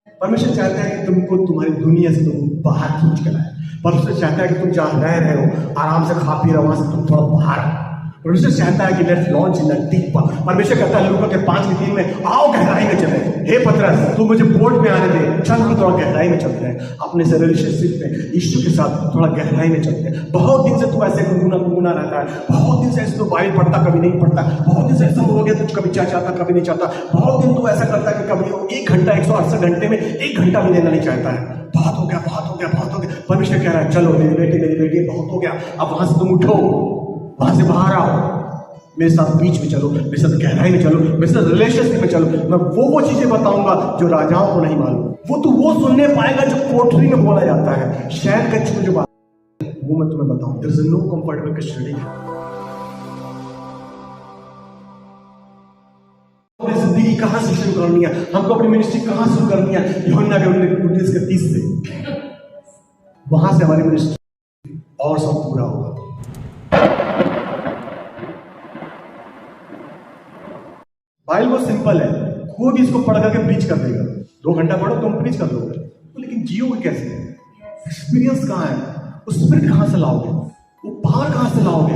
परमेश्वर चाहता है कि तुमको तुम्हारी दुनिया से तुम बाहर खींच कर लाए। परमेश्वर चाहता है कि तुम जहाँ रह रहे हो आराम से खा पी रहे हो, वहां से तुम थोड़ा बाहर आओ। परमेश्वर चाहता है कि let's launch in the deep. परमेश्वर कहता है लूका के 5:3 में, आओ गहराई में चले। हे पतरस, तू मुझे बोट में आने दे, चल हम थोड़ा गहराई में चलते हैं, अपने से रिलेशनशिप में यीशु के साथ थोड़ा गहराई में चलते हैं। बहुत दिन से तू ऐसे गुनगुना रहता है, बहुत दिन से ऐसे तू बाइबल पढ़ता कभी नहीं पढ़ता, बहुत दिन से ऐसा हो गया तू कभी चाहता कभी नहीं चाहता, बहुत दिन तू ऐसा करता है कि कभी 1 घंटा 168 घंटे में 1 घंटा भी देना नहीं चाहता है। बहुत हो गया, बहुत हो गया, बहुत हो गया। परमेश्वर कह रहा है चलो मेरे बेटे मेरी बेटी, बहुत हो गया, अब वहां से तुम उठो, वहां से बाहर आओ, मेरे साथ बीच में चलो, मेरे साथ गहराई में चलो, मेरे साथ रिलेशनशिप में चलो। मैं वो चीजें बताऊंगा जो राजाओं को नहीं मालूम। वो सुनने पाएगा जो कोठरी में बोला जाता है, शहर के जो बात वो मैं तुम्हें बताऊं। There is no comfortable Christianity. अपनी जिंदगी कहां से शुरू करनी है, हमको अपनी मिनिस्ट्री कहां शुरू करनी है, यूहन्ना के 19:30 से वहां से हमारी मिनिस्ट्री और सब पूरा होगा। बाइबल बहुत सिंपल है, कोई भी इसको पढ़ करके प्रीच कर देगा। 2 घंटा पढ़ो तुम प्रीच कर लोगे, लेकिन जियोगे कैसे? एक्सपीरियंस कहाँ है? वो स्पिरिट कहाँ से लाओगे? वो पावर कहाँ से लाओगे?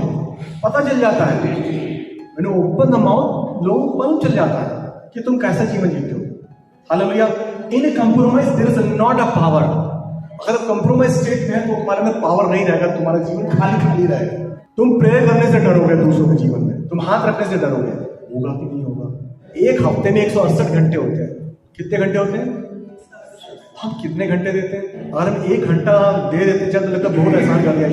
पता चल जाता है मैंने ओपन द माउथ, लोगों को मालूम चल जाता है कि तुम कैसा जीवन जीते हो। Hallelujah. In compromise there is not a power. अगर कंप्रोमाइज स्टेट में है तो तुम्हारे में पावर नहीं रहेगा, तुम्हारा जीवन खाली खाली रहेगा। तुम प्रेयर करने से डरोगे, दूसरों के जीवन में तुम हाथ रखने से डरोगे, होगा कि नहीं होगा? एक हफ्ते में 168 घंटे होते हैं। कितने घंटे होते हैं? हम कितने घंटे देते हैं? अगर हम 1 घंटा दे देते चल तो लगता बहुत आसान कर दिया।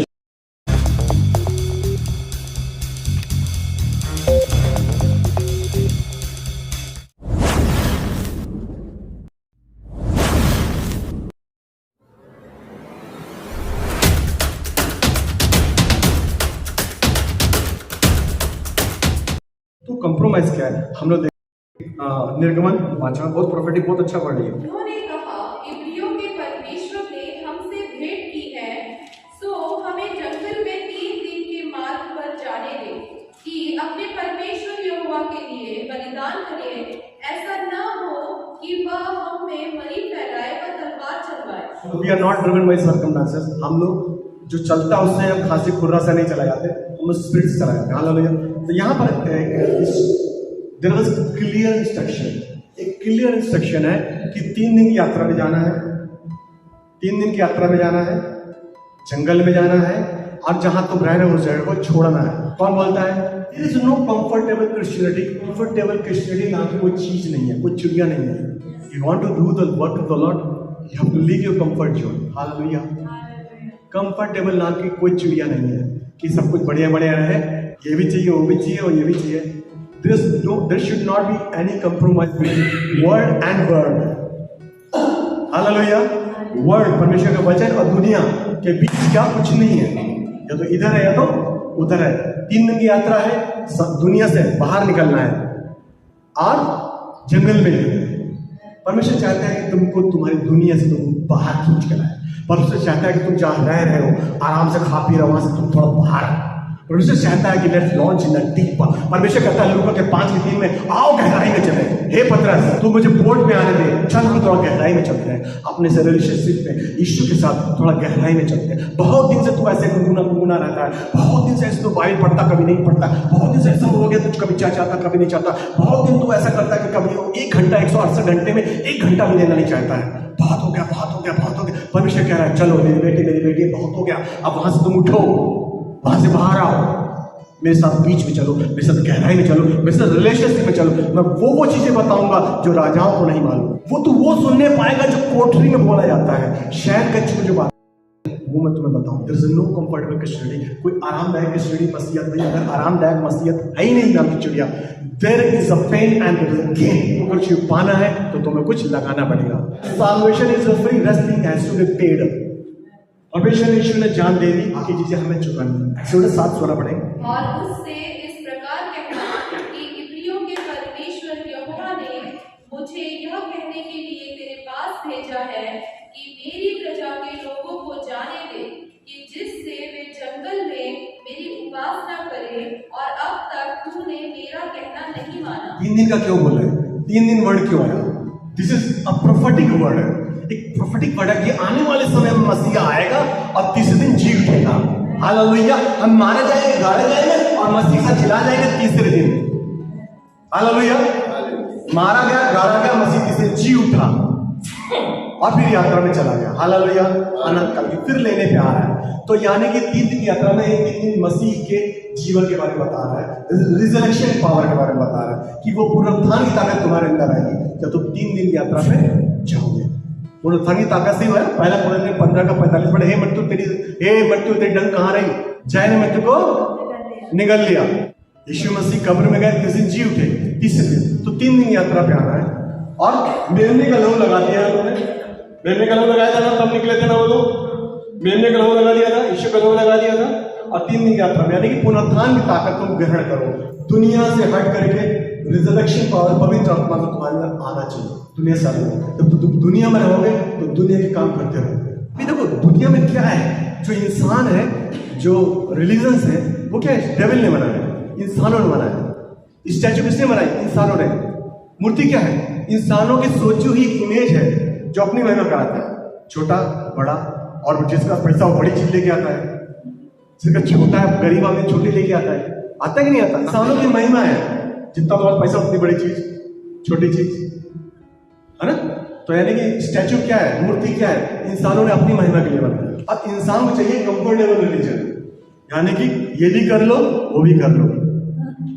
तो कंप्रोमाइज क्या है? हम लोग निर्गमन 5 बहुत प्रोफेटिक, बहुत अच्छा पढ़ रही है। उन्होंने कहा, इब्रियों के परमेश्वर ने हमसे भेंट की है, सो हमें जंगल में 3 दिन के मार्ग पर जाने दे कि अपने परमेश्वर यहोवा के लिए बलिदान करें। ऐसा न हो कि वह हम में मरी फैलाए व तलवार चलवाए। We are not driven by circumstances. हम लोग जो चलता है उससे हम खांसी खुर्रा से नहीं चला जाते, हम लोग स्पिरिट से चला जाते हैं। हालेलुया। तो यहाँ पर देयर वाज क्लियर इंस्ट्रक्शन, एक क्लियर इंस्ट्रक्शन है कि 3 दिन की यात्रा में जाना है, 3 दिन की यात्रा में जाना है, जंगल में जाना है, और जहां तुम रह रहे हो उस जगह को छोड़ना है। कौन बोलता है? There is no comfortable Christianity. Comfortable Christianity नाम की कोई चीज नहीं है, कोई चिड़िया नहीं है। You want to do the work of the lord, you have to leave your comfort zone. Hallelujah. Comfortable नाम की कोई चिड़िया नहीं है कि सब कुछ बढ़िया बढ़िया रहे, ये भी चाहिए वो भी चाहिए और ये भी चाहिए। There should not be any compromise between word and word. Hallelujah. Word परमेश्वर का वचन और दुनिया के बीच क्या कुछ नहीं है, या तो इधर है या तो उधर है। 3 दिन की यात्रा है, दुनिया से बाहर निकलना है और जंगल में जाना है। परमेश्वर चाहता है कि तुमको तुम्हारी दुनिया से तुम बाहर खींच कर लाए। परमेश्वर चाहता है कि तुम जहाँ रह रहे हो आराम से खा पी रहे हो, वहां से तुम थोड़ा बाहर आओ। परमेश्वर चाहता है कि let's launch in the deep. परमेश्वर कहता है लूका के 5:3 में, आओ गहराई में चले। हे पतरस, तू मुझे बोट में आने दे, चल हम थोड़ा गहराई में चलते हैं, अपने से रिलेशनशिप में यीशु के साथ थोड़ा गहराई में चलते हैं। बहुत दिन से तू ऐसे गुनगुना रहता है, बहुत दिन से ऐसे तू बाइबल पढ़ता कभी नहीं पढ़ता, बहुत दिन से ऐसा हो गया तू कभी चाहता कभी नहीं चाहता, बहुत दिन तू ऐसा करता है कि कभी 1 घंटा 168 घंटे में 1 घंटा भी देना नहीं चाहता है। बहुत हो गया, बहुत हो गया, बहुत हो गया। परमेश्वर कह रहा है चलो मेरे बेटे मेरी बेटी, बहुत हो गया, अब वहां से तुम उठो, वहां से बाहर आओ, मेरे साथ बीच में चलो, मेरे साथ गहराई में चलो, मेरे साथ रिलेशनशिप में चलो। मैं वो चीजें बताऊंगा जो राजाओं को नहीं मालूम। वो सुनने पाएगा जो कोठरी में बोला जाता है, शहर के जो बात वो मैं तुम्हें बताऊं। There is no comfortable Christianity. कोई आरामदायक क्रिश्चियनिटी मसीहत नहीं। अगर आरामदायक मसीहत है ही नहीं नाम की चिड़िया, there is a pain and there is a gain. अगर कुछ पाना है तो तुम्हें कुछ लगाना पड़ेगा। Salvation is a free, resting has to be paid. परमेश्वर यीशु ने जान दे दी, बाकी चीजें हमें चुकानी। एक्सोडस 7:16 पढ़ेंगे। और उससे इस प्रकार कहना कि इब्रियों के परमेश्वर यहोवा ने मुझे यह कहने के लिए तेरे पास भेजा है कि मेरी प्रजा के लोगों को जाने दे कि जिससे वे जंगल में मेरी उपासना करें, और अब तक तूने मेरा कहना नहीं माना। 3 दिन का क्यों बोला है? 3 दिन वर्ड क्यों आया? This is a prophetic word है, एक प्रोफेटिक वर्ड है कि आने वाले समय में मसीहा आएगा और तीसरे दिन जी उठेगा। हालेलुया। हम मारे जाएंगे, गाड़े जाएंगे और मसीह से जिला जाएंगे तीसरे दिन। हालेलुया। मारा गया, गाड़ा गया, मसीह तीसरे जी उठा और फिर यात्रा में चला गया। हालेलुया। अनंत काल की फिर लेने पे आ रहा है। तो यानी कि 3 दिन यात्रा में 1 दिन मसीह के जीवन के बारे में बता रहा है, रिजरेक्शन पावर के बारे में बता रहा है कि वो पुनरुत्थान की ताकत तुम्हारे अंदर आएगी जब तुम 3 दिन यात्रा पे जाओगे। पुनरुत्थान की ताकत से हुआ है। पहला कुरिन्थियों 15:45 पढ़े, हे मृत्यु तेरी डंक कहाँ रही, जय ने मृत्यु को निगल लिया। यीशु मसीह कब्र में गए, किस दिन जी उठे, तीसरे दिन। तो 3 दिन यात्रा पे आना है और मेमने का लहू लगा दिया उन्होंने। मेमने का लहू लगाया था ना, तब निकले थे ना वो लोग। मेमने का लहू लगा दिया था, यीशु का लहू लगा दिया था और 3 दिन यात्रा में, यानी कि पुनरुत्थान की ताकत तुम ग्रहण करो। दुनिया से हट करके रिजरेक्शन पावर, पवित्र आत्मा को तुम्हारे अंदर आना चाहिए। दुनिया से जब तुम दुनिया में रहोगे तो दुनिया के काम करते रहोगे। अभी देखो दुनिया में क्या है, जो इंसान है, जो रिलीजन्स है, वो क्या है, डेविल ने बनाया, इंसानों ने बनाया। स्टैचू किसने बनाई, इंसानों ने। मूर्ति क्या है, इंसानों की सोची हुई इमेज है जो अपनी महिमा कराता है। छोटा बड़ा, और जिसका पैसा वो बड़ी चीज लेके आता है, जिसका छोटा है गरीब आदमी छोटी लेके आता है कि नहीं आता। इंसानों की महिमा है, जितना तुम्हारा पैसा उतनी बड़ी चीज, छोटी चीज, है ना। तो यानी कि स्टैचू क्या है, मूर्ति क्या है, इंसानों ने अपनी महिमा के लिए बनाया। अब इंसान को चाहिए कंफर्टेबल रिलीजन, यानी कि ये भी कर लो वो भी कर लो।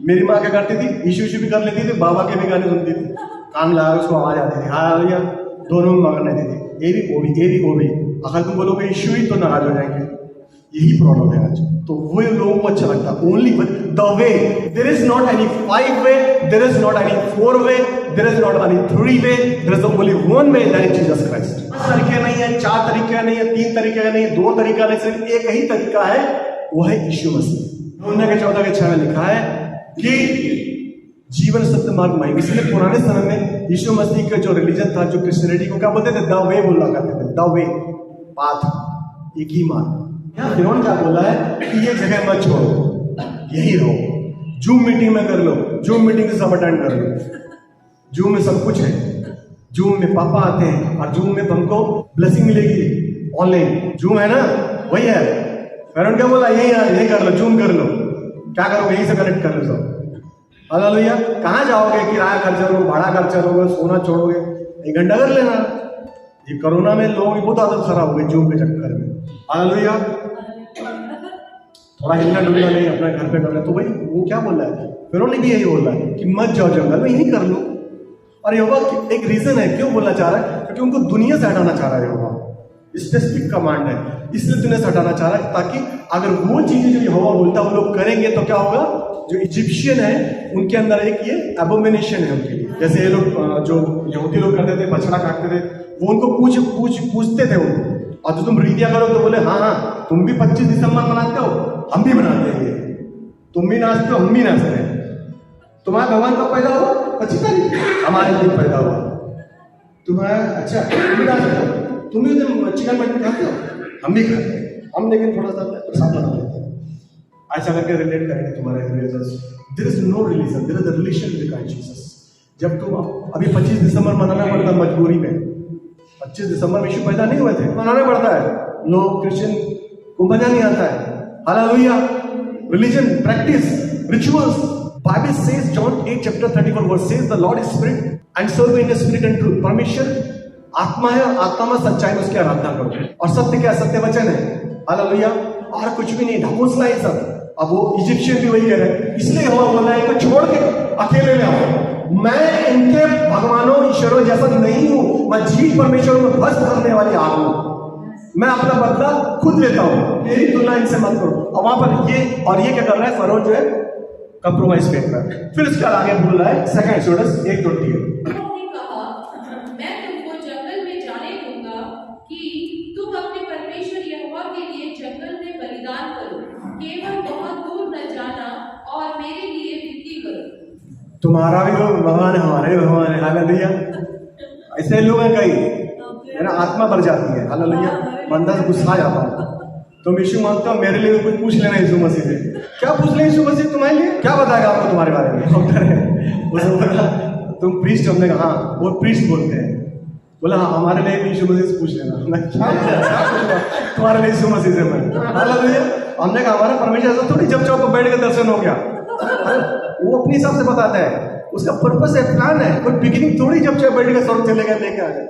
मेरी माँ क्या करती थी, यीशु भी कर लेती थी, बाबा के भी गाने सुनती थी, कान लगा उसको आवाज आती थी, हाँ भैया, दोनों में मगन रहती थी, ये भी वो भी, ये भी वो भी। अगर तुम बोलोगे यीशु ही, तो नाराज हो जाएंगे। यही प्रॉब्लम है आज। तो वो लोगों को अच्छा लगता है only the way. There is not any 5 way, there is not any 4 way, there is not any 3 way, there is only 1 way, that is Jesus Christ. 5 तरीके नहीं है, 4 तरीके नहीं है, 3 तरीके नहीं, 2 तरीका नहीं, सिर्फ एक ही तरीका है, वो है यीशु मसीह। यूहन्ना के 14:6 में लिखा है कि जीवन सत्य मार्ग मार्ग। इसलिए पुराने समय में यीशु मसीह का जो रिलीजन था, जो क्रिश्चियनिटी को क्या बोलते थे, द वे बोला करते थे, द वे, पाथ, एक ही मार्ग। यहाँ फिरौन क्या बोला है कि ये जगह मत छोड़ो, यही रहो। जूम मीटिंग में कर लो, जूम मीटिंग से सब अटेंड कर लो, जूम में सब कुछ है, जूम में पापा आते हैं और जूम में तुमको ब्लेसिंग मिलेगी। ऑनलाइन जूम है ना, वही है। फिरौन क्या बोला, यही कर लो, जूम कर लो। क्या करोगे, यही से कनेक्ट कर लो सब। हालेलुया। कहाँ जाओगे, किराया खर्चा करोगे, भाड़ा खर्चा करोगे, सोना छोड़ोगे, 1 घंटा कर लेना। ये कोरोना में लोगों की बहुत आदत खराब हो गई जूम के चक्कर में। हालेलुया। थोड़ा हिलना डुलना नहीं, अपने घर पे करना। तो भाई वो क्या बोल रहा है, फिर उन्होंने भी यही बोल रहा है कि मत जाओ जंगल में, यही कर लो। और यहोवा एक रीजन है क्यों बोलना चाह रहा है, क्योंकि उनको दुनिया से हटाना चाह रहा है। यहोवा स्पेसिफिक कमांड है, इसलिए दुनिया से हटाना चाह रहा है, ताकि अगर वो चीजें जो यहोवा बोलता है वो लोग करेंगे तो क्या होगा, जो इजिप्शियन है उनके अंदर एक ये एबोमिनेशन है उनके लिए। जैसे ये लोग जो यहूदी लोग करते थे, बछड़ा काटते थे, वो उनको पूछते थे उनको, और जो तुम रीतियां करो तो बोले हाँ हाँ तुम भी 25 दिसंबर मनाते हो, हम भी मनाते हैं, तुम भी नाचते हो, हम भी नाचते हैं। तुम्हारा भगवान कब पैदा हुआ, 25 तारीख, हमारे दिन पैदा हुआ। तुम्हारा अच्छा तुम भी नाचते हो, तुम भी चिकन मटन खाते हो, हम भी खाते हैं, हम लेकिन थोड़ा सा प्रसाद बना लेते हैं। ऐसा करके रिलेट करेंगे तुम्हारे religion. There is no religion, there is a relation with kind Jesus. जब तुम अभी 25 दिसंबर मनाना पड़ता है मजबूरी में, 25 दिसंबर में यीशु पैदा नहीं हुए थे, मनाना पड़ता है। लोग क्रिश्चियन को मजा नहीं आता है। Hallelujah. Religion, practice, rituals. Bible says John 8:34 verse says the lord is spirit and serve in spirit and truth. परमेश्वर आत्मा है और आत्मा में सच्चाई में उसकी आराधना करो। और सत्य क्या, सत्य वचन है। हालेलुया। और कुछ भी नहीं, ढकोसला ही सब। अब वो इजिप्शियन भी वही कह रहे हैं, इसलिए हुआ बोला है कि छोड़ के अकेले में आओ। मैं इनके भगवानों ईश्वरों जैसा नहीं हूं, मैं जीव परमेश्वर में भस्म करने वाली आग हूं। मैं अपना बदला खुद लेता हूं, मेरी तुलना इनसे मत करो। और वहां पर ये क्या कर रहा है, फरोह जो है कंप्रोमाइज फेंक रहा है। फिर उसके आगे बोल रहा है 2 एक्सोडस 1:28। तुम्हारा भी भगवान है, हमारे भी भगवान है। हालेलुया। ऐसे लोग हैं कई, मेरा आत्मा भर जाती है। हालेलुया। बंदा से गुस्सा आ जाता हूँ। तुम यीशु मानते हो, मेरे लिए भी कुछ पूछ लेना यीशु मसीह से। क्या पूछ ले यीशु मसीह तुम्हारे लिए, क्या बताएगा आपको तुम्हारे बारे में, डॉक्टर है। तुम प्रीस्ट? हमने कहा हाँ, वो प्रीस्ट बोलते हैं। बोला हाँ, हमारे लिए भी यीशु मसीह से पूछ लेना। मैं क्या तुम्हारे लिए यीशु मसीह से मैं, हालेलुया। हमने कहा हमारा परमेश्वर ऐसा थोड़ी जब चाहो तो बैठ के दर्शन हो गया। वो अपने हिसाब से बताता है, उसका पर्पस है, प्लान है। कोई बिगिनिंग थोड़ी जब चाहे बैठ के सब चले गए लेके आ गए।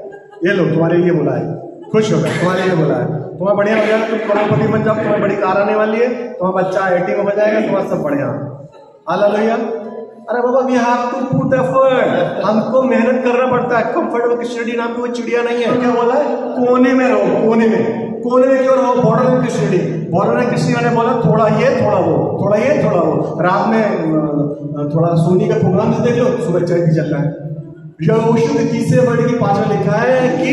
ये लो तुम्हारे लिए बोला है, खुश हो गए, तुम्हारे लिए बोला है। तुम्हारा बढ़िया हो जाएगा, तुम करोड़पति बन जाओ, तुम्हारी बड़ी कार आने वाली है, तुम्हारा बच्चा IIT में बजाएगा, तुम्हारा सब बढ़िया, हालेलुया। अरे बाबा, we have to put effort, हमको मेहनत करना पड़ता है। कंफर्टेबल क्रिश्चियनिटी नाम की वो चिड़िया नहीं है। क्या बोला है? कोने में रहो, कोने में। कोने में क्यों रहो? बॉर्डर में क्रिश्चियनिटी। बॉर्डर में क्रिश्चियन ने बोला थोड़ा ये थोड़ा वो, थोड़ा ये थोड़ा वो। रात में थोड़ा सोनी का प्रोग्राम देख लो, सुबह चैती चल रहा है। यहोशू के 3 वर्ड की 5 में लिखा है कि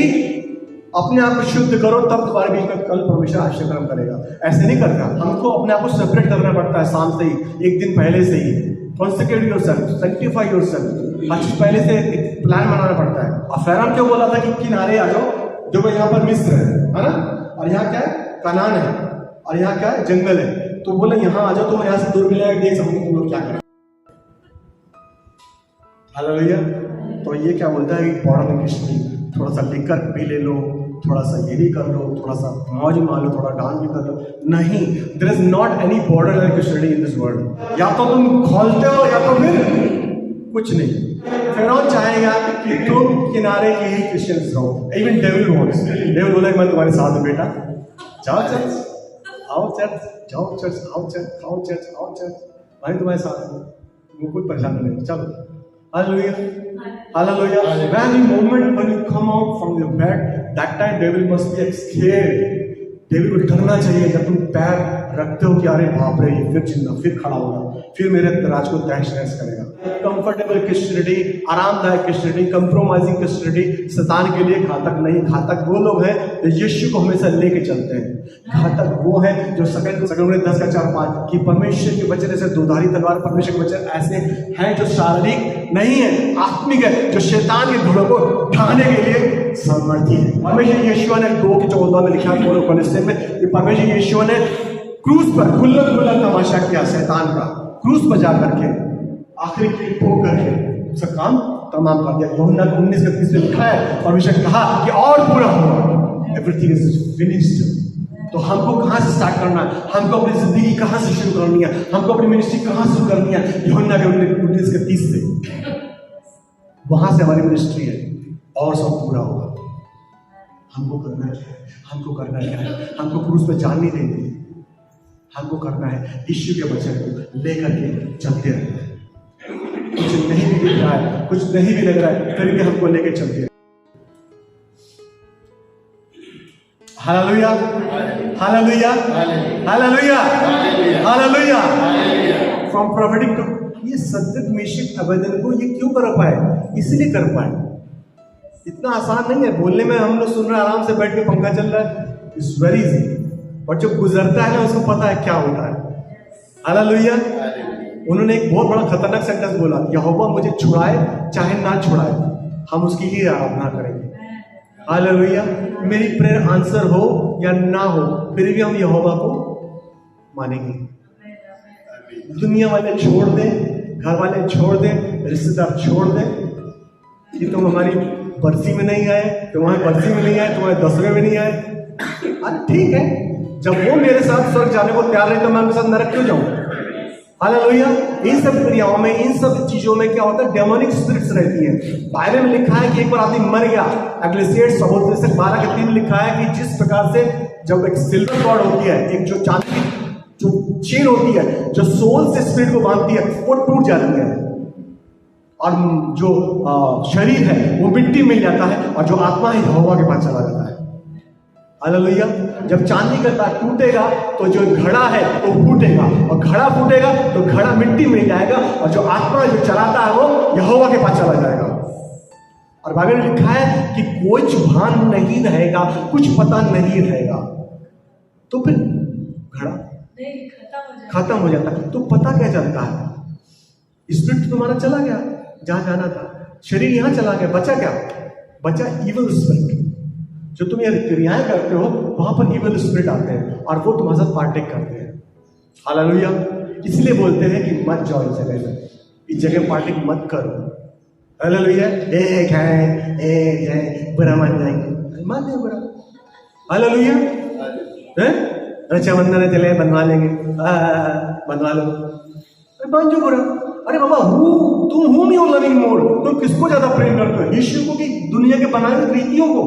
अपने आप को शुद्ध करो, तब तुम्हारे बीच में कल परमेश्वर आशीर्वाद करेगा। ऐसे नहीं करता, हमको अपने आप को सेपरेट करना पड़ता है शाम से ही, एक दिन पहले से ही। कॉन्सेक्रेट योरसेल्फ, सैंक्टिफाई योरसेल्फ, हर चीज पहले से एक प्लान बनाना पड़ता है। और फैरान क्यों बोला था कि किनारे आ जाओ, जो यहाँ पर मिस्र है ना, और यहाँ क्या है? कनान है, और यहाँ क्या है? जंगल है। तो बोले यहाँ आ जाओ, तो यहाँ से दूर मिलेगा, देख सकते तुम लोग क्या करें। हालेलुया। तो ये क्या बोलता है कि बॉर्डर में क्रिश्चियनिटी, थोड़ा सा लिकर भी ले लो, थोड़ा सा ये भी कर लो, थोड़ा सा मौज मार लो, थोड़ा डांस भी कर लो। नहीं, there is not any border like Christianity in this world. या तो तुम खोलते हो या तो फिर कुछ नहीं। फिरौन चाहेगा कि तुम किनारे के ही क्रिश्चियंस रहो। इवन डेविल वांट्स, डेविल बोला मैं तुम्हारे साथ हूं बेटा, जाओ चर्च, आओ चर्च, जाओ चर्च, आओ चर्च, आओ चर्च, आओ चर्च, मैं तुम्हारे साथ हूं, तुमको कोई परेशानी नहीं, चलो। Hallelujah. Hallelujah. When the moment when you come out from your bed, that time devil must be scared. David को डरना चाहिए जब तुम पैर रखते हो कि अरे बाप रे, ये फिर जिंदा, फिर खड़ा होगा, फिर मेरे राज को तहस नहस करेगा। कंफर्टेबल क्रिश्चियनिटी, आरामदायक क्रिश्चियनिटी, कंप्रोमाइजिंग क्रिश्चियनिटी शैतान के लिए घातक नहीं। घातक वो लोग हैं जो यीशु को हमेशा लेके चलते हैं। घातक वो है जो सेकंड 10:4-5 कि परमेश्वर के वचन ऐसे दुधारी तलवार, परमेश्वर के वचन ऐसे हैं जो शारीरिक नहीं है, आत्मिक है, जो शैतान के घोड़ों को ढाने के लिए सामर्थ्य है। परमेश्वर यीशु ने 2:14 में लिखा है में कि परमेश्वर यीशु ने क्रूस पर खुल्लम खुल्ला तमाशा किया शैतान का, क्रूस पर जा करके आखिरी कील ठोक करके उसका काम तमाम कर दिया। यूहन्ना 19:30 में लिखा है, परमेश्वर ने कहा कि और पूरा हुआ, एवरीथिंग इज फिनिश्ड। तो हमको कहां से स्टार्ट करना है? हमको अपनी जिंदगी कहां से शुरू करनी है? हमको अपनी मिनिस्ट्री कहां शुरू करनी है? यूहन्ना के 19:30 से वहां से हमारी मिनिस्ट्री है और सब पूरा होगा। हमको करना है, हमको करना है, हमको क्रूस पे जान नहीं देंगे, हमको करना है यीशु के वचन को लेकर के चलते रहना है। कुछ नहीं भी दिख रहा है, कुछ नहीं भी लग रहा है, फिर भी हमको लेके चलते हैं। Hallelujah, hallelujah, hallelujah, hallelujah. From prophetic to, ये सद्दत मेशक अबेदनगो को ये क्यों कर पाए? इसलिए कर पाए। इतना आसान नहीं है बोलने में, हम लोग सुन रहे हैं आराम से बैठ के, पंखा चल रहा है, इट्स वेरी इजी। और जो गुजरता है ना उसको पता है क्या होता है। हालेलुया। उन्होंने एक बहुत बड़ा खतरनाक सेंटेंस बोला, यहोवा मुझे छुड़ाए चाहे ना छुड़ाए, हम उसकी ही आराधना करेंगे। हालेलुया। मेरी प्रेयर आंसर हो या ना हो, फिर भी हम यहोवा को मानेंगे। दुनिया वाले छोड़ दें, घर वाले छोड़ दें, रिश्तेदार छोड़ दें कि तुम हमारी बरसी में नहीं आए, तुम्हारे बरसी में नहीं आए, तुम्हारे 10वें में नहीं आए। अरे ठीक है, जब वो मेरे साथ स्वर्ग जाने को तैयार नहीं तो मैं उनके साथ नरक क्यों जाऊं? हालेलुया। इन सब क्रियाओं में, इन सब चीजों में क्या होता है? डेमोनिक स्पिरिट्स रहती हैं। बाइबल में लिखा है कि एक बार आदमी मर गया, एग्लेसियर्स 12:3 में लिखा है कि जिस प्रकार से जब एक सिल्वर कॉर्ड होती है, एक जो चांदी की जो चेन होती है, जो सोल से स्पिरिट को बांधती है, वो टूट जाती है, और जो शरीर है वो मिट्टी मिल जाता है, और जो आत्मा है यहोवा के पास चला जाता है। हालेलुया। जब चांदी का तार टूटेगा तो जो घड़ा है वो फूटेगा, और घड़ा फूटेगा तो घड़ा मिट्टी मिल जाएगा, और जो आत्मा जो चलाता है वो यहोवा के पास चला जाएगा। और बाइबल में लिखा है कि कुछ भान नहीं रहेगा, कुछ पता नहीं रहेगा, तो फिर घड़ा खत्म हो जाता है। तो पता क्या चलता है? स्पिरिट तुम्हारा चला गया जहां जाना था, शरीर यहां चला गया, बचा क्या? बचा इविल स्पिरिट। जो तुम ये क्रियाएं करते हो वहां पर इविल स्पिरिट आते हैं और वो तुम्हारे साथ पार्टेक करते हैं। हालेलुया। इसलिए बोलते हैं कि मत जाओ इस जगह में, इस जगह पार्टेक मत करो। हालेलुया। एक है, बुरा मान जाएंगे, मान लें बुरा। हालेलुया। रक्षाबंधन चले बनवा लेंगे, बनवा लो, मान जो बुरा। अरे बाबा तुम हूम यू लविंग मोर, तुम किसको ज्यादा प्रेम करते हो, यीशु को कि दुनिया के बनाए हुए रीतियों को?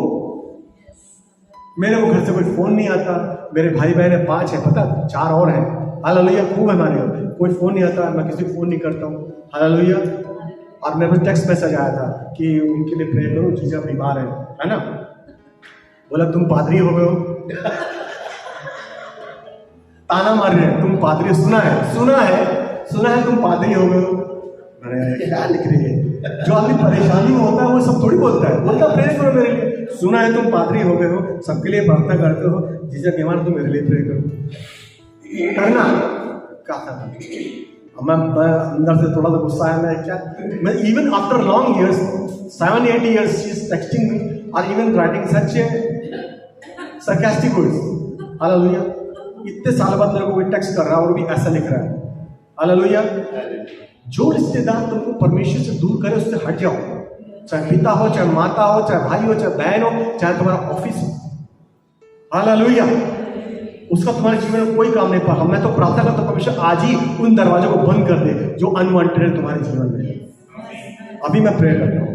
मेरे को घर से कोई फोन नहीं आता, मेरे भाई बहन 5 है, पता 4 और हैं। हालेलुया, खूब है हमारे, कोई फोन नहीं आता, मैं किसी को फोन नहीं करता हूँ। हालेलुया। और मेरे पास टेक्स्ट मैसेज आया था कि उनके लिए प्रे करो, जीजा बीमार है ना। बोला तुम पादरी हो गए हो। ताना मार रहे हैं, तुम पादरी, सुना है तुम पादरी हो गए हो। अरे क्या लिख रही है, जो आदमी परेशानी में होता है वो सब थोड़ी बोलता है, बोलता प्रे करो मेरे लिए। सुना है तुम पादरी हो गए हो, सबके लिए प्रार्थना करते हो, जीजा बीमार तुम मेरे लिए प्रे करो। करना क्या था, मैं अंदर से थोड़ा सा गुस्सा आया। मैं even after long years, 7-8 years she is texting me और even writing such sarcastic words। Hallelujah. इतने साल बाद मेरे को कोई टेक्स्ट कर रहा है और भी ऐसा लिख रहा है। हालेलुया। जो रिश्तेदार तुमको परमेश्वर से दूर करे उससे हट जाओ, चाहे पिता हो, चाहे माता हो, चाहे भाई हो, चाहे बहन हो, चाहे तुम्हारा ऑफिस हो। हालेलुया। उसका तुम्हारे जीवन में कोई काम नहीं पा। मैं तो प्रार्थना करता हूं परमेश्वर आज ही उन दरवाजों को बंद कर दे जो अनवांटेड है तुम्हारे जीवन में। अभी मैं प्रे करता हूं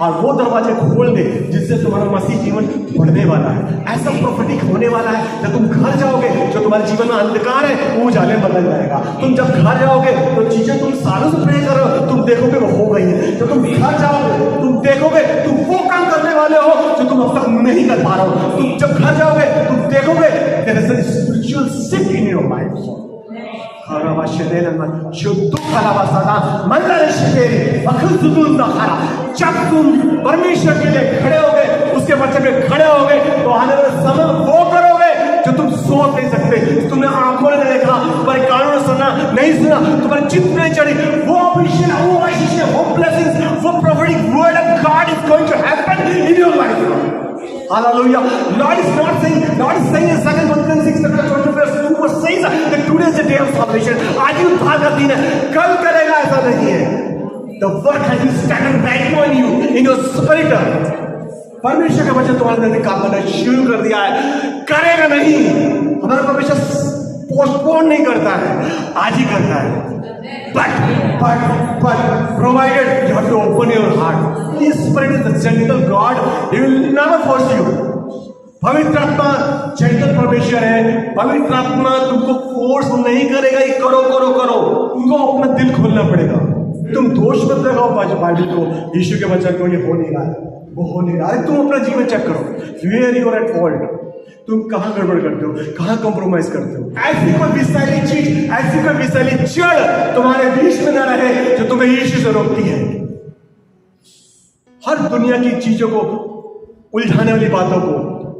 और वो दरवाजे खोल दे जिससे तुम्हारा मसीह जीवन बढ़ने वाला है। ऐसा प्रोफेटिक होने वाला है, जब तुम घर जाओगे जो तुम्हारे जीवन में अंधकार है वो उजाले बदल जाएगा। तुम जब घर जाओगे तो चीजें तुम सालों से प्रे कर रहे हो, तुम देखोगे वो हो गई है। जब तुम घर जाओगे तुम देखोगे तुम वो काम करने वाले हो जो तुम अब तक नहीं कर पा रहे हो। तुम जब घर जाओगे तुम देखोगे there is a spiritual shift in your life। जब तुम परमेश्वर के लिए खड़े होगे, उसके वचन में खड़े होगे तो आने वाले समय वो करोगे जो तुम सोच नहीं सकते, तुमने आंखों ने देखा, तुम्हारे कानों ने सुना नहीं सुना, तुम्हारे चित्त में चढ़ी वो अभिषेक, वो आशीष, वो ब्लेसिंग्स, वो prophetic word of God is going to happen in your life. Hallelujah. Lord is saying in 2 Corinthians 6:22 verse says that today is the day of salvation। आज ही उद्धार का दिन है, कल करेगा ऐसा नहीं है। The work has been started right now in you, in your spirit। परमेश्वर का वचन तुम्हारे अंदर काम करना शुरू कर दिया है, करेगा नहीं। हमारा परमेश्वर पोस्टपोन नहीं करता है, आज ही करता है। But provided you have to open your heart। His spirit is the gentle God, he will never force you। पवित्र आत्मा gentle परमेश्वर है, पवित्र आत्मा तुमको फोर्स नहीं करेगा ये करो करो करो, तुमको अपना दिल खोलना पड़ेगा। तुम दोष मत लगाओ बाइबल को, यीशु के वचन को, ये हो नहीं रहा है, वो हो नहीं रहा है। तुम अपना जीवन चेक करो, where you are at fault, तुम कहां गड़बड़ करते हो, कहां कॉम्प्रोमाइज करते हो। ऐसी कोई विषैली चीज, ऐसी कोई विषैली जड़ तुम्हारे बीच में न रहे जो तुम्हें यीशु से रोकती है। हर दुनिया की चीजों को, उलझाने वाली बातों को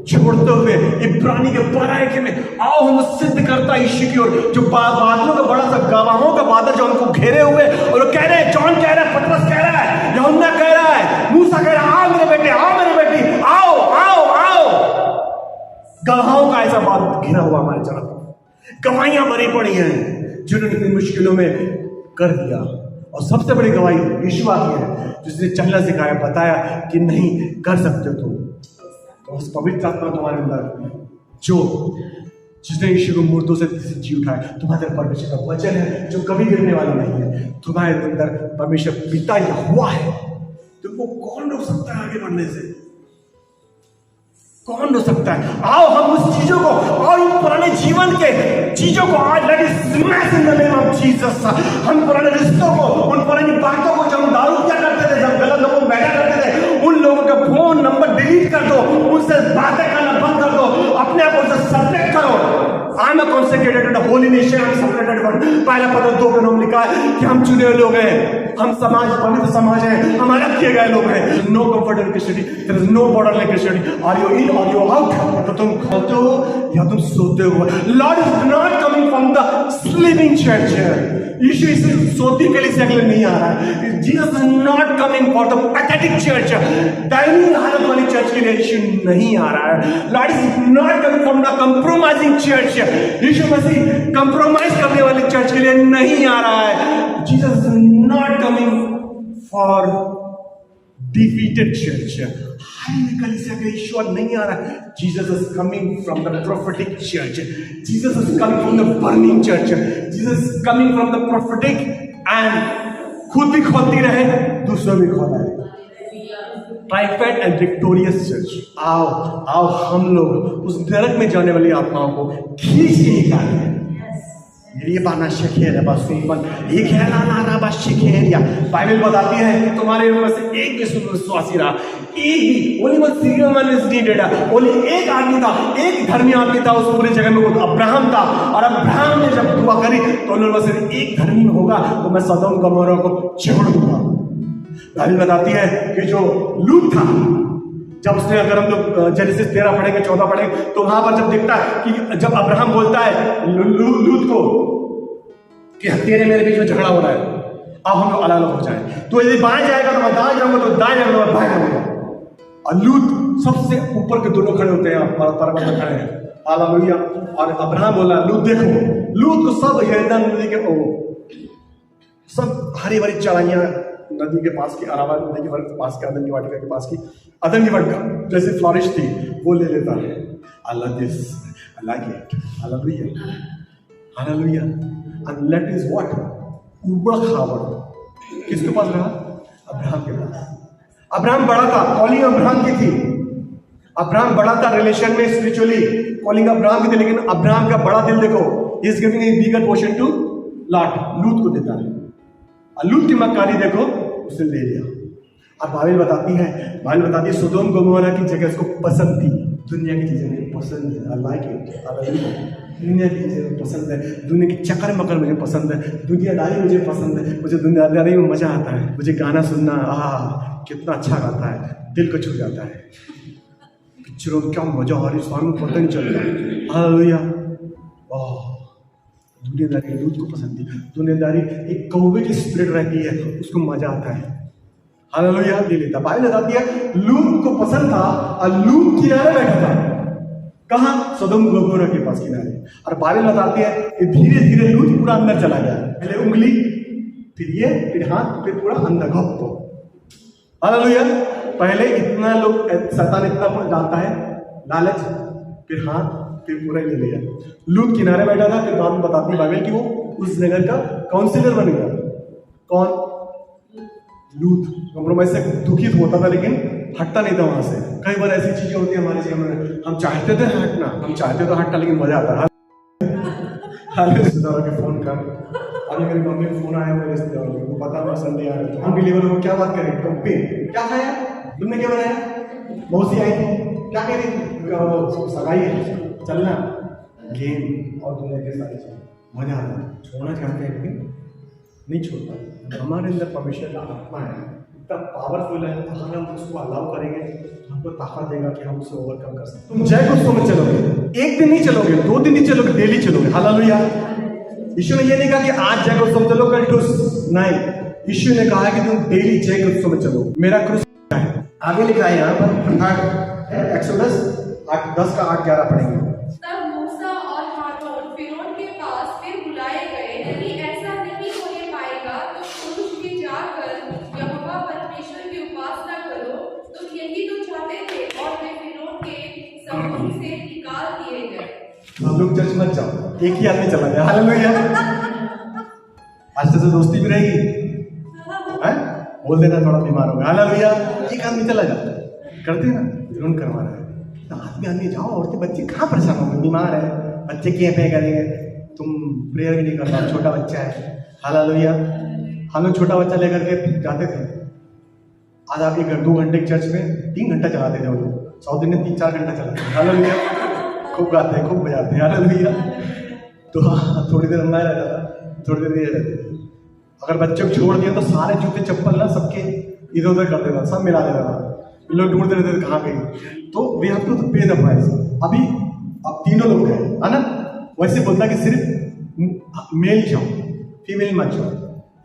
छोड़ते हुए इब्रानी के 12 में आओ हम सिद्ध करता यीशु की ओर, जो बादलों का बड़ा सा गवाहों का बादल जो हमको घेरे हुए, और वो कह रहे हैं, जॉन कह रहा है, पतरस कह रहा है, यूहन्ना कह रहा है, मूसा कह रहा है, आओ मेरे बेटे, आओ मेरे बेटी, आओ आओ आओ। गवाहों का ऐसा बात घिरा हुआ हमारे तरफ, गवाहियां भरी पड़ी हैं जिन्होंने इतनी मुश्किलों में कर दिया। और सबसे बड़ी गवाही यीशु आती है जिसने चलना सिखाया, बताया कि नहीं कर सकते हो तुम। तो उस पवित्र आत्मा तुम्हारे अंदर जो जिसने यीशु को मुर्दों से जी उठाया, तुम्हारे अंदर परमेश्वर का वचन है जो कभी गिरने वाला नहीं है। तुम्हारे अंदर परमेश्वर पिता यहोवा है, तुमको कौन रोक सकता है आगे बढ़ने से? कौन रोक सकता है? आओ हम उस चीजों को और उन पुराने जीवन के चीजों को आज let us smash in the name of Jesus. हम पुराने रिश्तों को, उन पुरानी बातों को जो हम दारू क्या करते थे, जब गलत लोगों को बैठा करते थे, उन लोगों का फोन नंबर डिलीट कर दो, उनसे बातें करना बंद कर दो, अपने आप उनसे सेपरेट करो। I am consecrated holy nation, I am separated one। पहला पत्र 2 में नाम लिखा है कि हम चुने हुए लोग हैं, हम समाज, पवित्र समाज है, हम अलग किए गए लोग हैं। No comfort in Christianity, there is no border in Christianity. Are you in और यू आउट? तो तुम खाते हो या तुम सोते हो। Lord is not coming from the sleeping church. यीशु इस सोती के लिए से नहीं आ रहा है। Jesus is not coming for the pathetic church, dying हालत वाली चर्च के लिए यीशु नहीं आ रहा है। Lord is not coming from the compromising church. यीशु मसीह कंप्रोमाइज करने वाली चर्च के लिए नहीं आ रहा है। Jesus is not coming for defeated church. हाय कलीसिया का ईश्वर नहीं आ रहा. Jesus is coming from the prophetic church. Jesus is coming from the burning church. Jesus is coming from the prophetic and खुद भी खोलती रहे, दूसरों भी खोला है. TRIFED and victorious church. आओ आओ हम लोग उस नरक में जाने वाली आत्माओं को खींच के निकालें. ये बाना शेखेर बस सुनपन एक है ना बस शेखेरिया. बाइबल बताती है कि तुम्हारे में से एक भी विश्वासी रहा, एक भी only one serial man is needed. Only एक आदमी था, एक धर्मी आदमी था उस पूरे जगह में, वो अब्राहम था. और अब्राहम ने जब दुआ करी तो उन्होंने सिर्फ एक धर्मी होगा तो मैं सदोम गमोरा को छोड़ दूंगा. बाइबल बताती है कि जो लूत था, जब उसने, अगर हम लोग जेनेसिस 13 पढ़ेंगे 14 पढ़ेंगे तो वहां पर जब दिखता है कि जब अब्राहम बोलता है लूत को कि तेरे मेरे बीच में झगड़ा हो रहा है, अब हम लोग अलग अलग हो जाए, तो यदि बाएं जाएगा तो मैं दाएं जाऊंगा, तो दाएं जाऊंगा तो मैं बाएं जाऊंगा. और लूत सबसे ऊपर के दोनों खड़े होते हैं, पर्वत में खड़े हैं. हालेलुया. और अब्राहम बोला लूत देखो, लूत को सब यरदन नदी के सब हरी भरी चढ़ाइयां नदी के पास की, अराबा नदी के पास की, अदन की वाटिका के पास की, अदन की वाटिका जैसे फ्लॉरिश थी वो ले लेता है. I love this, I like it. Hallelujah, hallelujah. And let is what? उबड़ खाबड़ किसके पास रहा? अब्राहम के पास. अब्राहम बड़ा था, कॉलिंग अब्राहम की थी. अब्राहम बड़ा था रिलेशन में, स्पिरिचुअली कॉलिंग अब्राहम की थी. लेकिन अब्राहम का बड़ा दिल देखो, he is giving a bigger portion to lot, लूत को देता है. लूत की मक्कारी देखो, उसने ले लिया. अब बाइबल बताती है सोदोम गोमोरा की जगह उसको पसंद थी. दुनिया की चीजें मुझे पसंद है, आई लाइक इट. दुनिया की चीजें पसंद है, दुनिया की चक्कर मकर मुझे पसंद है, दुनियादारी मुझे पसंद है. मुझे दुनियादारी में मजा आता है. मुझे गाना सुनना, कितना अच्छा गाता है, दिल को छू जाता है. पिक्चरों में क्या मजा आ रही है, सॉन्ग पता नहीं चलता. हालेलुया. दुनियादारी लूत को पसंद थी. दुनियादारी एक कौवे की स्पिरिट रहती है, उसको मजा आता है. हालेलुया. ले लेता. बाइबल बताती है लूत को पसंद था और लूत किनारे बैठा था. कहाँ? सदोम गोमोरा के पास किनारे. और बाइबल बताती है कि धीरे धीरे लूत पूरा अंदर चला गया. पहले उंगली, फिर ये, फिर हाथ, फिर पूरा अंदर घप्पो. हालेलुया. पहले इतना लोग, शैतान इतना डालता है लालच, फिर हाथ, फिर पूरा ले लिया. लूत किनारे बैठा था. फिर बाद में बताती है बाइबल कि वो उस नगर का काउंसिलर बन गया. कौन? लूत. कॉम्प्रोमाइज से दुखित होता था लेकिन हटता नहीं था वहां से. कई बार ऐसी चीजें होती है हमारे जीवन में, हम चाहते थे हटना, हम चाहते तो हटना, लेकिन मजा आता है. रिश्तेदारों के फोन कर, अभी मेरी मम्मी को फोन आया मेरे रिश्तेदारों को, वो पता मैं संडे आ रहा है, हम डिलीवर हो, क्या बात करें, टोपे क्या खाया, तुमने क्या बनाया, मौसी आई थी, क्या कह रही थी, सगाई है, चलना, गेम और दुनिया के सारी चीजें. मजा आता है. छोड़ना चाहते हैं लेकिन नहीं छोड़ता. हमारे अंदर परमेश्वर का आत्मा है, इतना पावरफुल है. अगर हम उसको अलाउ करेंगे, हमको ताकत देगा कि हम उसे ओवरकम कर सकते. तुम जय को में चलोगे, एक दिन नहीं चलोगे, 2 दिन नहीं चलोगे, डेली चलोगे. हालेलुया. यीशु ने ये नहीं कहा कि आज जय को में चलो, कल टूस नहीं. यीशु ने कहा कि तुम डेली जय को में चलो. मेरा क्रूस है, आगे लिखा है यहाँ पर, एक्सोडस 10 का 8-11 पढ़ेंगे. तब मूसा और हारून फिरौन के पास फिर बुलाए गए. यदि ऐसा नहीं होने पाएगा तो पुरुष भी जाकर यहोवा परमेश्वर की उपासना करो. तो यही तो चाहते थे और वे फिरौन के समूह से निकाल दिए गए. हम लोग चर्च मत जाओ, एक ही आदमी चला जाए. हालेलुया. आज से दोस्ती भी रहेगी, बोल देना थोड़ा बीमार हो गया, हालेलुया, एक आदमी चला जाता है. करते हैं ना, जरूर करवा रहा है. आदमी जाओ, औरतें बच्चे कहाँ परेशान होंगे, बीमार है, बच्चे कैसे करेंगे, तुम प्रेयर भी नहीं कर रहा, छोटा बच्चा है. हालेलुया. हम लोग छोटा बच्चा लेकर के जाते थे. आज आप 2 घंटे चर्च में 3 घंटा चलाते थे. वो लोग 100 दिन में 3-4 घंटा चलाते हैं. हालेलुया. खूब गाते हैं, खूब बजाते हैं. हालेलुया. तो थोड़ी देर मैं रहता था, थोड़ी देर ये रहते थे. अगर बच्चे को छोड़ दिया तो सारे जूते चप्पल ना सबके इधर उधर कर देता, सब मिला देता था. लोग ढूंढते रहते थे कहाँ गए. तो वी हैव टू पे द प्राइस. अभी अब 3 लोग हैं, है ना. वैसे बोलता कि सिर्फ मेल जाओ, फीमेल मत जाओ.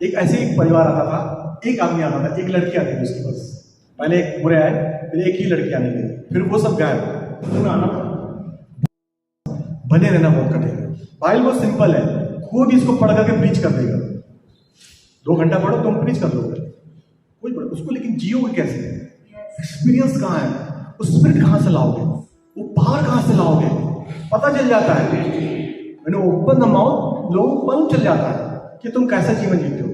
एक ऐसे एक परिवार आता था, एक आदमी आता था, एक लड़की आती थी उसके पास. पहले एक पूरे आए, फिर एक ही लड़की आने लगी, फिर वो सब गायब. आना बने रहना बहुत कठिन है. बाइबल बहुत सिंपल है, कोई भी इसको पढ़ करके प्रीच कर देगा. 2 घंटा पढ़ो तुम प्रीच कर लोगे, कोई पढ़ो उसको, लेकिन जियोगे कैसे? एक्सपीरियंस कहाँ है, वो स्पिरिट कहाँ से लाओगे, वो पावर कहाँ से लाओगे, पता चल जाता है। मैंने ओपन द माउथ, लोगों को मालूम चल जाता है कि तुम कैसा जीवन जीते हो।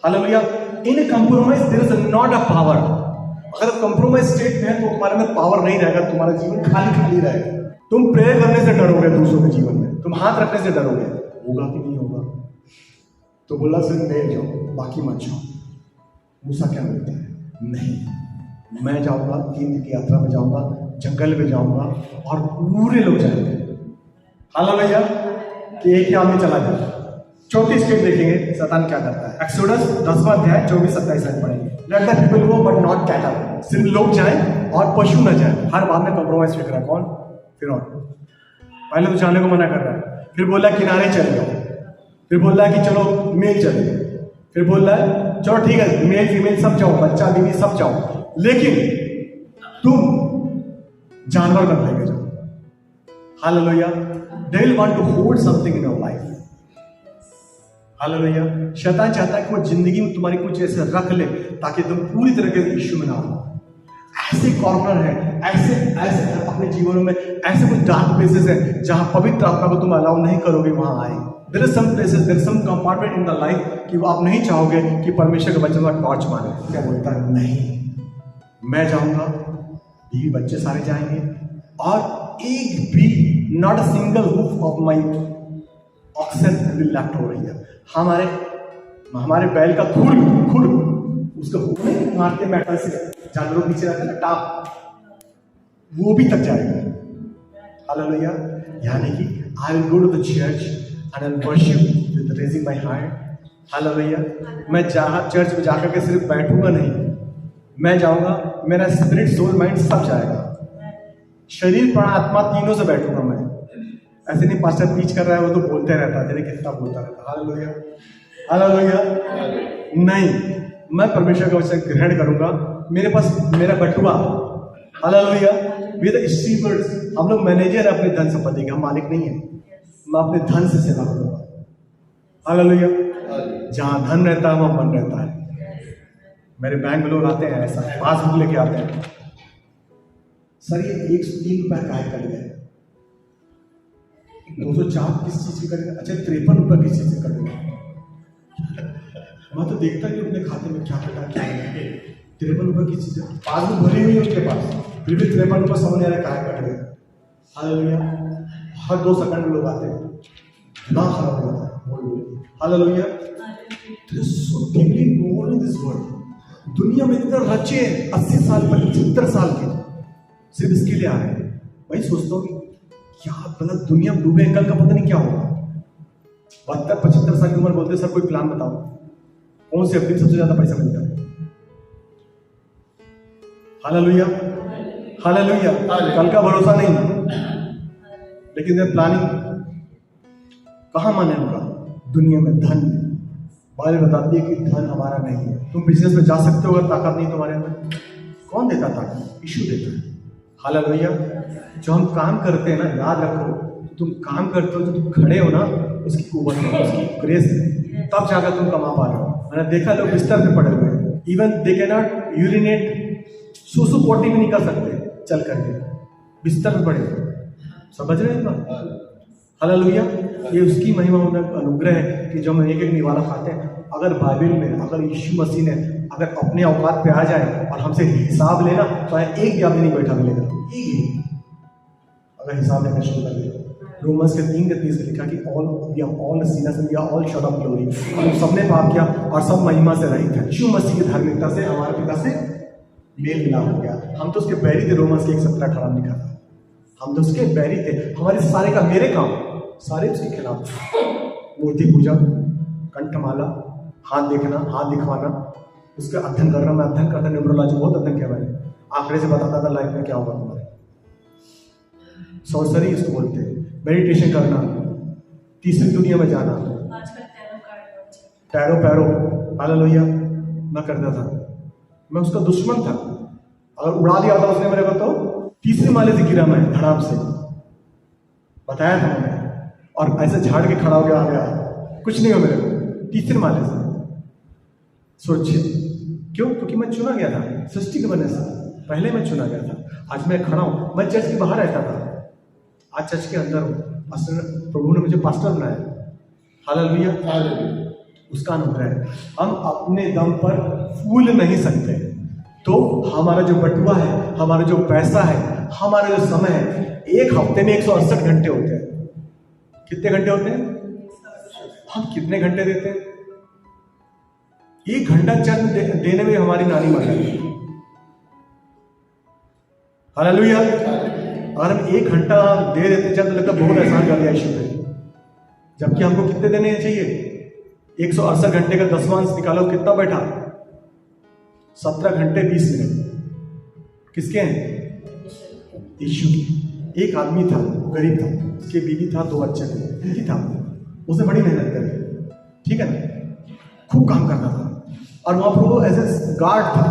Hallelujah. In compromise there is not a power. अगर कंप्रोमाइज स्टेट में है तो तुम्हारे में पावर नहीं रहेगा, तुम्हारा जीवन खाली खाली रहेगा। तुम प्रे करने से डरोगे, दूसरों के जीवन में तुम हाथ रखने से डरोगे, होगा कि नहीं होगा। तो बोला सिर्फ मैं जाओ, बाकी मत जाओ। मूसा क्या बोलता है, नहीं मैं जाऊंगा, 3 दिन की यात्रा में जाऊंगा, जंगल में जाऊंगा और पूरे लोग जाएंगे। हालेलुया। कि एक ही आदमी चला जाए। चौथी स्टेप देखेंगे शैतान क्या करता है। एक्सोडस 10वां अध्याय 24-27 पढ़ेंगे। Let the people go but not cattle. सिर्फ लोग जाएं और पशु न जाए। हर बात में कॉम्प्रोमाइज फेंक रहा है। कौन? फिरौन। पहले तो जाने को मना कर रहा है, फिर बोल रहा है किनारे चले जाओ, फिर बोल रहा है कि चलो मेल चले, फिर बोल रहा है चलो ठीक है मेल फीमेल सब जाओ, बच्चा बीवी सब जाओ, लेकिन तुम जानवर मत लेके जाओ। Hallelujah. They will want to hold something in your life. Hallelujah. शैतान चाहता है कि वो जिंदगी में तुम्हारी कुछ ऐसे रख ले ताकि तुम पूरी तरीके से यीशु में ना हो। ऐसे कॉर्नर है, ऐसे ऐसे अपने जीवन में ऐसे कुछ डार्क प्लेसेस है जहां पवित्र आत्मा को तुम अलाउ नहीं करोगे वहां आए। There is some places, there is some compartment in the life कि वो आप नहीं चाहोगे कि परमेश्वर के बच्चे का टॉर्च मारे। क्या बोलता है, नहीं मैं जाऊंगा, बीवी बच्चे सारे जाएंगे और एक भी not a single hoof of my oxen will left over here. हमारे बैल का खुर उसको हूफ में मारते मेटल से, जानवरों के नीचे रहता है ना टाप, वो भी तक जाएगा। हालेलुया। यानी कि I will go to the church and I will worship with raising my heart. Hallelujah. मैं चर्च में जाकर के सिर्फ बैठूंगा नहीं, मैं जाऊंगा, मेरा स्पिरिट सोल माइंड सब जाएगा, शरीर प्राण आत्मा तीनों से बैठूंगा मैं। ऐसे नहीं पास्टर पीच कर रहा है वो तो बोलते रहता है, तेरे कितना बोलता रहता। हालेलुया। हालेलुया। नहीं, मैं परमेश्वर का वचन ग्रहण करूंगा। मेरे पास मेरा बटुआ, हालेलुया, वी द स्टीवर्ड्स, हम लोग मैनेजर है अपने धन संपत्ति के, हम मालिक नहीं है। मैं अपने धन से सेवा करूंगा। हालेलुया। जहां धन रहता है वहां मन रहता है। मेरे बैंक में लोग आते हैं, ऐसा पासबुक लेके आते हैं, सर ये 103 रुपया काय कर गए, 204 किस चीज की करेगा, अच्छा 53 रुपया किस चीज से कर देगा। मैं तो देखता नहीं अपने खाते में क्या पता क्या है, 53 रुपये की चीज है, पासबुक भरी हुई है उसके पास, फिर भी 53 रुपये समझ आ रहा है कहाँ कट गया। हालेलुया। हर 2 सेकंड में लोग आते हैं, दिमाग खराब हो जाता है बोल बोल। Hallelujah. So deeply involved in this world. दुनिया में इतना रचे 80 साल 75 साल के सिर्फ इसके लिए आ रहे हैं। भाई सोचता हूँ क्या मतलब दुनिया में डूबे, कल का पता नहीं क्या होगा। 72-75 साल की उम्र बोलते सर कोई प्लान बताओ, कौन से सबसे ज्यादा पैसा मिलता है। हालेलुया। हालेलुया। कल का भरोसा नहीं, लेकिन प्लानिंग कहां माने उनका, दुनिया में, धन में। बाइबल बताती है कि धन हमारा नहीं है। तुम बिजनेस में जा सकते हो अगर ताकत नहीं तुम्हारे अंदर, कौन देता ताकत? यीशु देता है। हालेलुया। जो हम काम करते हैं ना, याद रखो, तुम काम करते हो जो तुम खड़े हो ना, उसकी कुव्वत है, उसकी ग्रेस है, तब जाकर तुम कमा पा रहे हो। मैंने देखा लोग बिस्तर पे पड़े हुए हैं, even they can not urinate, सुसु पोटी भी नहीं कर सकते चल करके, बिस्तर पे पड़े हुए। समझ रहे हैं बात? हालेलुया। ये उसकी महिमा अनुग्रह है कि जो हम एक निवाला खाते हैं। अगर बाइबल में, अगर यीशु मसीह ने अगर अपने औकात पे आ जाए और हमसे हिसाब लेना, तो एक भी आदमी नहीं बैठा मिलेगा, एक ही अगर हिसाब लेना शुरू कर दे। रोमन्स के 3:30 लिखा कि all sinners we are all short of glory. हम सबने पाप किया और सब महिमा से रहित है। यीशु मसीह की धार्मिकता से हमारे पिता से मेल मिलाप हो गया। हम तो उसके बैरी थे, रोमन्स के 1:17-18 में लिखा था। हम तो उसके बैरी थे। हमारे सारे का मेरे काम सारे उसके खिलाफ। मूर्ति पूजा, कंठमाला, हाथ देखना, हाथ दिखवाना, उसका अध्ययन करना। मैं अध्ययन करता, न्यूमरोलॉजी बहुत अध्ययन किया मैंने, आंकड़े से बताता था लाइफ में क्या होगा तुम्हारे। सॉर्सरी इसको बोलते हैं। मेडिटेशन करना, तीसरी दुनिया में जाना, टैरो पैरो, हालेलुया, मैं करता था। मैं उसका दुश्मन था। अगर उड़ा दिया था उसने मेरे को तो 3रे माले से गिरा मैं धड़ाम से, बताया था मैंने, और ऐसे झाड़ के खड़ा हो गया, आ गया, कुछ नहीं हो मेरे को, 3रे माले से। सोचिए क्यों? क्योंकि मैं चुना गया था सृष्टि के वजह से। पहले मैं चुना गया था। आज मैं खड़ा हूँ। मैं चर्च के बाहर रहता था, आज चर्च के अंदर हूँ। असल प्रभु ने मुझे पास्टर बनाया। हालेलुया, उसका अनुग्रह है। हम अपने दम पर फूल नहीं सकते। तो हमारा जो बटुआ है, हमारा जो पैसा है, हमारा जो समय है, एक हफ्ते में 168 घंटे होते हैं। कितने घंटे होते हैं? हम कितने घंटे देते हैं? 1 घंटा चर्च देने में हमारी नानी मर गई। हालेलुया। अगर हम 1 घंटा दे देते चर्च, तो लगता बहुत एहसान कर दिया यीशु पे। जबकि हमको कितने देने चाहिए? 168 घंटे का 10वांश निकालो, कितना बैठा? 17 घंटे 20 मिनट। किसके हैं? यीशु की। एक आदमी था, गरीब था, उसकी बीवी था, 2 बच्चे थे, ठीक था। उसने बड़ी मेहनत करी, ठीक है ना, खूब काम करता था। और वहाँ पर वो एज ए गार्ड था,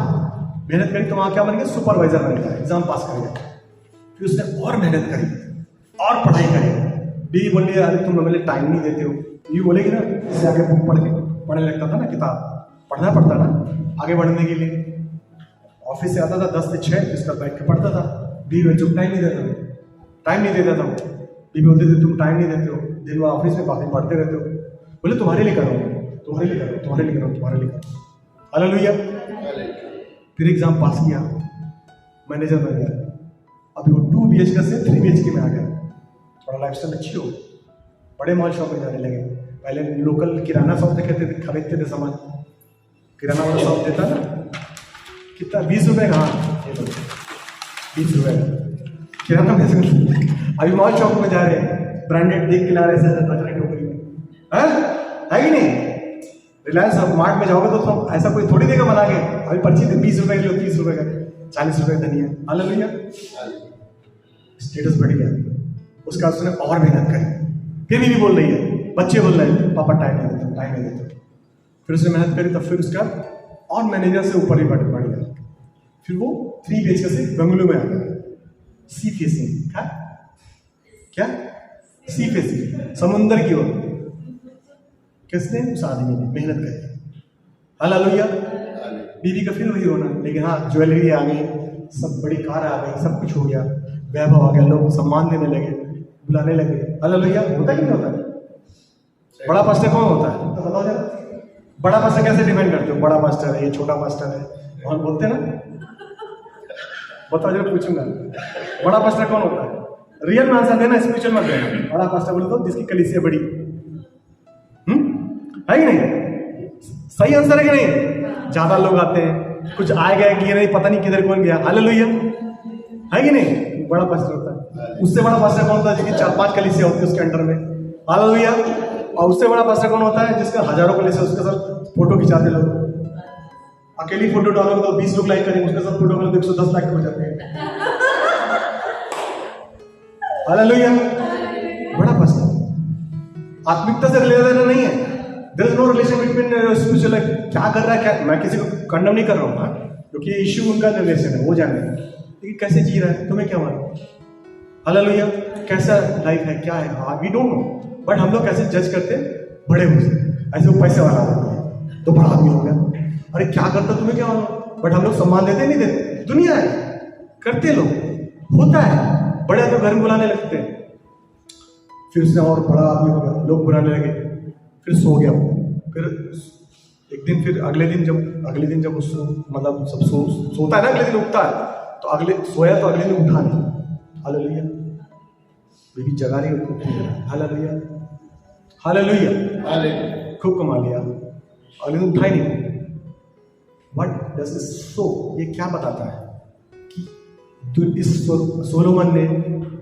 मेहनत करी तो वहाँ क्या बन गया? सुपरवाइजर बन गया, एग्जाम पास कर गया। फिर उसने और मेहनत करी और पढ़ाई करी। बीवी बोली, अरे तुम मेरे लिए टाइम नहीं देते हो। बीवी बोलेगी ना, इससे आगे बुक पढ़ने लगता था ना, किताब पढ़ना पड़ता ना आगे बढ़ने के लिए। ऑफिस से आता था 10 से 6, इसका बैठ के पढ़ता था। बीवी में चुप टाइम नहीं देता था। बीवी बोलती थी, तुम टाइम नहीं देते हो, दिन भर ऑफिस में बातें पढ़ते रहते हो। बोले तुम्हारे लिए करो, तुम्हारे लिए करो। हालेलुया। फिर एग्जाम पास किया, मैनेजर बन गया। अभी वो 2 BHK से 3 BHK में आ गया। थोड़ा लाइफस्टाइल अच्छी हो, बड़े मॉल शॉप में जाने लगे। पहले लोकल किराना शॉप खरीदते थे सामान। किराना वाला शॉप देता ना, कितना 20 रुपए का, 20 रुपए किराना पैसे। अभी मॉल शॉप में जा रहे हैं, ब्रांडेड देख के ला रहे हैं टोकरी में, है कि नहीं? रिलायंस मार्ट में जाओगे तो ऐसा कोई थोड़ी देगा बना के। अभी पर्ची थे 20 रुपए किलो, 30 रुपए का, 40 रुपए धनिया। हालेलुया। स्टेटस बढ़ गया उसका। उसने और मेहनत करी। फिर भी बोल रही है, बच्चे बोल रहे हैं, पापा टाइम नहीं देते। फिर उसने मेहनत करी, तब फिर उसका और मैनेजर से ऊपर ही बढ़ गया। फिर वो 3 BHK से बंगलो में आ गया। सी फेसिंग, क्या सी फेसिंग, समुंदर की ओर। किसने? उस आदमी ने मेहनत करी। हालेलुया। बीवी का फिर वही होना, लेकिन हाँ, ज्वेलरी आ गई, सब बड़ी कार आ गई, सब कुछ हो गया, वैभव आ गया, लोग सम्मान देने लगे, बुलाने लगे। हालेलुया। होता कि नहीं होता? बड़ा पास्टर कौन होता है? तो बताओ जरा, बड़ा पास्टर कैसे डिपेंड करते हो? बड़ा पास्टर है, ये छोटा पास्टर है, और बोलते ना, बताओ जरा, पूछूंगा, बड़ा पास्टर कौन होता है? रियल में आंसर देना, स्पिरिचुअल मत देना। बड़ा पास्टर बोले तो जिसकी कलीसिया बड़ी है कि नहीं? सही आंसर है कि नहीं? ज्यादा लोग आते हैं, कुछ आए गए कि नहीं, पता नहीं किधर कौन गया। हालेलुया, है कि नहीं? बड़ा पास्टर होता है। उससे बड़ा पास्टर कौन होता है? जिसकी 4-5 कलीसिया होती है उसके अंडर में। हालेलुया। और उससे बड़ा पास्टर कौन होता है? जिसका हजारों कलीसिया, उसके साथ फोटो खिंचाते लोग। अकेली फोटो डालोगे तो 20 लोग लाइक करेंगे, उसके साथ फोटो डालोगे तो 110 लाइक हो जाते हैं। हालेलुया। बड़ा पास्टर आत्मिकता से लेना देना नहीं है। There is no relation between spiritual. क्या कर रहा है, क्या, मैं किसी को कंडम नहीं कर रहा हूँ, क्योंकि ये इश्यू उनका रिलेशन है, वो जाने, लेकिन कैसे जी रहा है तुम्हें क्या मालूम? हालेलुया। कैसा लाइफ है, क्या है, वी डोंट नो। बट हम लोग कैसे जज करते हैं? बड़े हो से, ऐसे वो पैसे वाला है तो बड़ा आदमी हो गया, अरे क्या करता तुम्हें क्या मालूम? बट हम लोग सम्मान देते नहीं देते? दुनिया है, करते लोग, होता है। बड़े आदमी घर में बुलाने लगते हैं। फिर उसने और बड़ा आदमी हो गया, लोग बुलाने लगे, फिर सो गया वो। फिर एक दिन, फिर अगले दिन जब उस मतलब सब सोता है ना, अगले दिन उठता है, तो अगले दिन उठा नहीं। हालेलुया। बीवी जगा रही है। Hallelujah, hallelujah. खूब कमा लिया, अगले दिन उठा ही नहीं। What does this show? ये क्या बताता है कि इस सोलोमन ने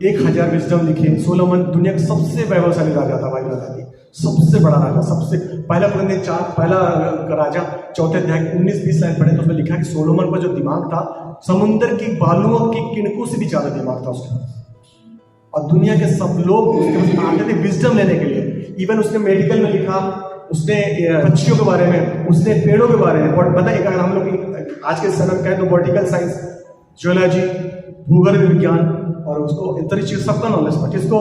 1000 विजडम लिखे। सोलोमन दुनिया का सबसे वैभवशाली राजा था, बाइबल बताती है, सबसे बड़ा राजा, सबसे पहला राजा 4 अध्याय 19-20 लाइन पढ़े तो उसमें लिखा कि सोलोमन का जो दिमाग था, समुद्र की बालुओं की किणकों से भी ज्यादा दिमाग था उसका। और दुनिया के सब लोग उसके पास आते थे विजडम लेने के लिए। इवन उसने मेडिकल में लिखा, उसने पक्षियों के बारे में, उसने पेड़ों के बारे में। और बताइए, अगर हम लोग आज के समय में कहें तो वर्टिकल साइंस, जियोलॉजी, भूगर्भ विज्ञान और उसको अंतरिक्ष सबका नॉलेज था। किसको?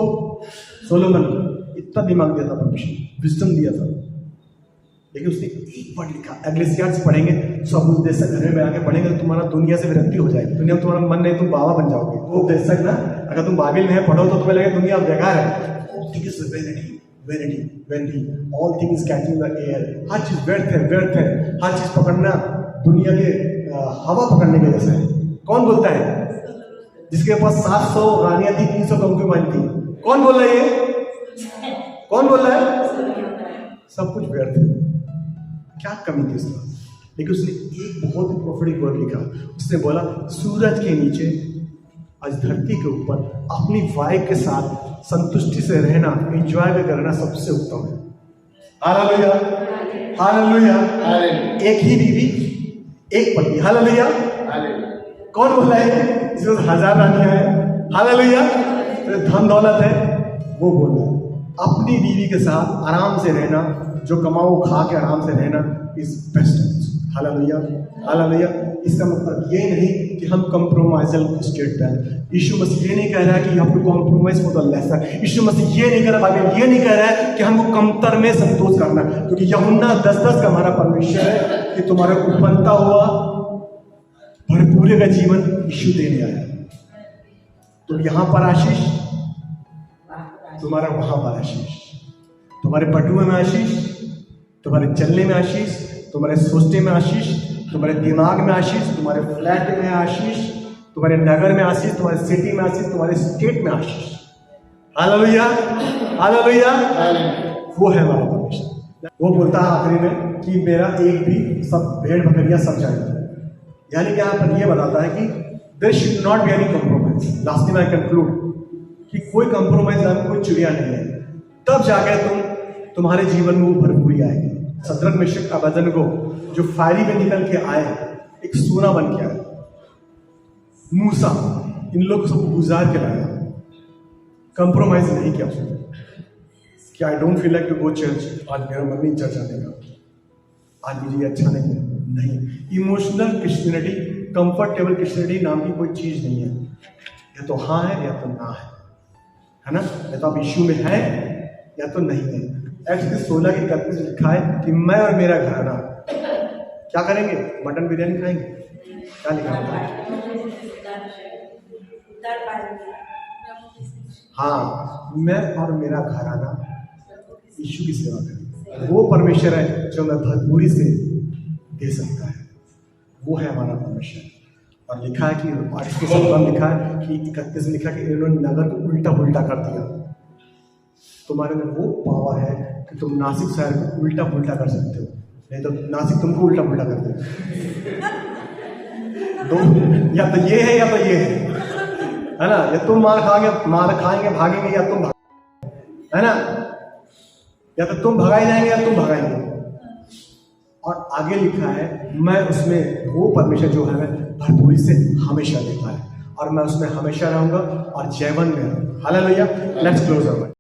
सोलोमन। इतना दिमाग दिया था परमेश्वर, विजडम दिया था। लेकिन उसने एक वर्ड लिखा, एग्लेसियास पढ़ेंगे, सब उपदेशक घर में आके पढ़ेंगे तो तुम्हारा दुनिया से विरक्ति हो जाएगी, दुनिया में तुम्हारा मन नहीं, तुम बाबा बन जाओगे। वो उपदेशक ना, अगर तुम बाइबल में पढ़ो तो तुम्हें लगे दुनिया बेकार है। Vanity, all things catching the air, हर चीज व्यर्थ है, हर चीज पकड़ना दुनिया के हवा पकड़ने के जैसा है। कौन बोलता है? जिसके पास 700 रानियां थी, 300 कंक्यूबाइन थी। कौन बोल रहा है ये? कौन बोल रहा है? सब कुछ व्यर्थ है। क्या कमी थी उसका? लेकिन उसने एक बहुत ही प्रोफेटिक वर्ड लिखा। उसने बोला, सूरज के नीचे आज धरती के ऊपर अपनी वाइफ के साथ संतुष्टि से रहना, एंजॉय करना सबसे उत्तम है। Hallelujah, hallelujah. एक ही बीवी, एक पति। हालेलुया। कौन बोल रहा है? जिसमें 1000 रानियां हैं। हालेलुया। धन दौलत है, वो बोल रहा है अपनी बीवी के साथ आराम से रहना, जो कमाओ खा के आराम से रहना इज बेस्ट। Hallelujah, hallelujah. इसका मतलब ये नहीं कि हम कंप्रोमाइजल स्टेट पे हैं। यीशु मसीह ये नहीं कह रहा है कि हमको कॉम्प्रोमाइज फॉर द लेसर। यीशु मसीह ये नहीं कह रहा, बाइबल ये नहीं कह रहा है कि हमको कमतर में संतोष करना, क्योंकि यूहन्ना 10:10 का हमारा परमेश्वर है कि तुम्हारे उत्पन्नता हुआ भरपूरी का जीवन यीशु देने आया। तुम यहाँ पर आशीष, तुम्हारा वहां पर आशीष, तुम्हारे बटुए में आशीष, तुम्हारे चलने में आशीष, तुम्हारे सोचने में आशीष, तुम्हारे दिमाग में आशीष, तुम्हारे फ्लैट में आशीष, तुम्हारे नगर में आशीष, तुम्हारे सिटी में आशीष, तुम्हारे स्टेट में आशीष। Hallelujah, hallelujah. वो है हमारा परमेश्वर। वो बोलता है आखिरी में कि मेरा एक भी सब भेड़ बकरियां सब जाएंगे। यानी कि यहाँ पर ये बताता है कि there should not be any compromise. Last में आई कंक्लूड कि कोई कंप्रोमाइज ना, कोई चिड़िया नहीं है। तब जाकर तुम्हारे जीवन में वो भरपूरी आएगी। शद्रक मेशक अबेदनगो जो फायरी में निकल के आए, एक सोना बन के आए। मूसा, इन लोग सबको गुजार के लाया, कंप्रोमाइज नहीं किया उसने कि I don't feel like to go church, आज मेरा मन नहीं चर्च आने का, आज मुझे अच्छा नहीं है। नहीं, इमोशनल क्रिश्चियनिटी, कंफर्टेबल क्रिश्चियनिटी नाम की कोई चीज नहीं है। या तो हाँ है या तो ना है ना? या तो आप यीशु में है या तो नहीं है। एक्स 16:31 लिखा है कि मैं और मेरा घराना क्या करेंगे? मटन बिरयानी खाएंगे। क्या लिखा है? हाँ, मैं और मेरा घराना यीशु की सेवा करेंगे। वो परमेश्वर है जो मैं भरपूरी से दे सकता है। वो है हमारा परमेश्वर। और लिखा है कि, और इसके साथ लिखा है कि 31 लिखा है कि इन्होंने नगर को उल्टा पुल्टा कर दिया। तुम्हारे में वो पावर है कि तुम नासिक शहर को उल्टा पुल्टा कर सकते हो, नहीं तो नासिक तुमको उल्टा पुल्टा कर देगा। तो या तो ये है या तो ये है ना? या तुम मार खाएंगे भागेंगे, या तुम है ना? या तो तुम भगाए जाएंगे या तुम भगाएंगे। और आगे लिखा है, मैं उसमें वो परमेश्वर जो है भरपूरी से हमेशा देता है, और मैं उसमें हमेशा रहूंगा और जैवन में रहूंगा। हालेलुया। Let's close our.